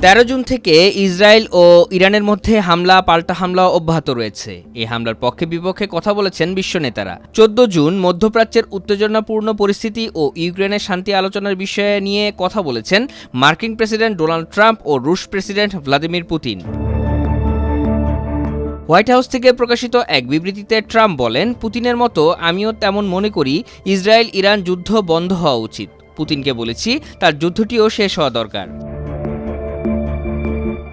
13 June থেকে Israel ও ইরানের মধ্যে হামলা পাল্টা হামলা অব্যাহত রয়েছে। এই হামলার পক্ষে বিপক্ষে কথা বলেছেন বিশ্ব নেতারা। 14 জুন মধ্যপ্রাচ্যের উত্তেজনাপূর্ণ পরিস্থিতি ও ইউক্রেনের শান্তি আলোচনার বিষয়ে নিয়ে কথা বলেছেন মার্কিন প্রেসিডেন্ট ডোনাল্ড ট্রাম্প ও রুশ president Vladimir Putin. White house থেকে প্রকাশিত এক বিবৃতিতে ট্রাম্প বলেন, পুতিনের মতো আমিও তেমন মনে করি ইসরায়েল ইরান যুদ্ধ বন্ধ হওয়া উচিত। পুতিনকে বলেছি তার যুদ্ধটিও শেষ হওয়া দরকার।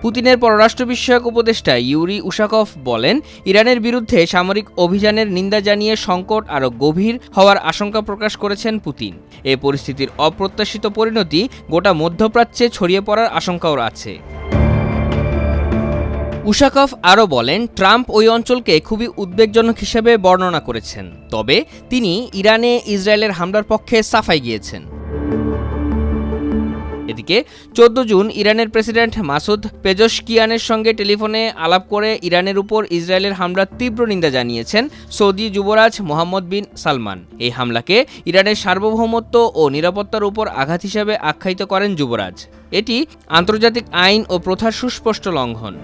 পুতিনের পররাষ্ট্র বিষয়ক উপদেষ্টা ইউরি উশাকভ বলেন, ইরানের বিরুদ্ধে সামরিক অভিযানের নিন্দা জানিয়ে সংকট আরও গভীর হওয়ার আশঙ্কা প্রকাশ করেছেন পুতিন। এ পরিস্থিতির অপ্রত্যাশিত পরিণতি গোটা মধ্যপ্রাচ্যে ছড়িয়ে পড়ার আশঙ্কাও আছে। উশাকভ আরও বলেন, ট্রাম্প ওই অঞ্চলকে খুবই উদ্বেগজনক হিসেবে বর্ণনা করেছেন, তবে তিনি ইরানে ইসরায়েলের হামলার পক্ষে সাফাই গিয়েছেন। এদিকে 14 জুন ইরানের প্রেসিডেন্ট মাসুদ পেজশকিয়ানের সঙ্গে টেলিফোনে আলাপ করে ইরানের উপর ইসরায়েলের হামলার তীব্র নিন্দা জানিয়েছেন সৌদি যুবরাজ মোহাম্মদ বিন সালমান। এই হামলাকে ইরানের সার্বভৌমত্ব ও নিরাপত্তার উপর আঘাত হিসেবে আখ্যায়িত করেন যুবরাজ। এটি আন্তর্জাতিক আইন ও প্রথার সুস্পষ্ট লঙ্ঘন।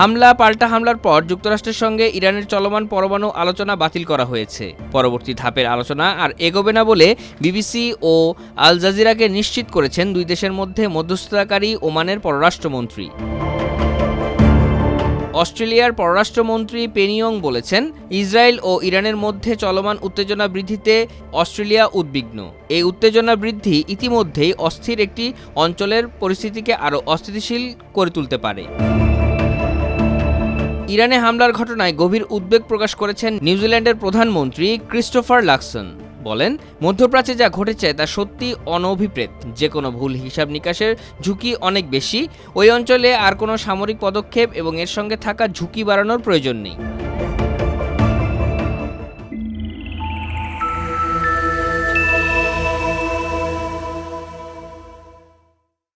হামলা পাল্টা হামলার পর যুক্তরাষ্ট্রের সঙ্গে ইরানের চলমান পরমাণু আলোচনা বাতিল করা হয়েছে। পরবর্তী ধাপের আলোচনা আর এগোবে না বলে বিবিসি ও আল জাজিরাকে নিশ্চিত করেছেন দুই দেশের মধ্যে মধ্যস্থতাকারী ওমানের পররাষ্ট্রমন্ত্রী। অস্ট্রেলিয়ার পররাষ্ট্রমন্ত্রী পেনিয়ং বলেছেন, ইসরায়েল ও ইরানের মধ্যে চলমান উত্তেজনা বৃদ্ধিতে অস্ট্রেলিয়া উদ্বিগ্ন। এই উত্তেজনা বৃদ্ধি ইতিমধ্যেই অস্থির একটি অঞ্চলের পরিস্থিতিকে আরও অস্থিতিশীল করে তুলতে পারে। ইরানে হামলার ঘটনায় গভীর উদ্বেগ প্রকাশ করেছেন নিউজিল্যান্ডের প্রধানমন্ত্রী ক্রিস্টোফার লাকসন। বলেন, মধ্যপ্রাচ্যে যা ঘটেছে তা সত্যি অনভিপ্রেত। যে কোনো ভুল হিসাব নিকাশের ঝুঁকি অনেক বেশি। ওই অঞ্চলে আর কোনো সামরিক পদক্ষেপ এবং এর সঙ্গে থাকা ঝুঁকি বাড়ানোর প্রয়োজন নেই।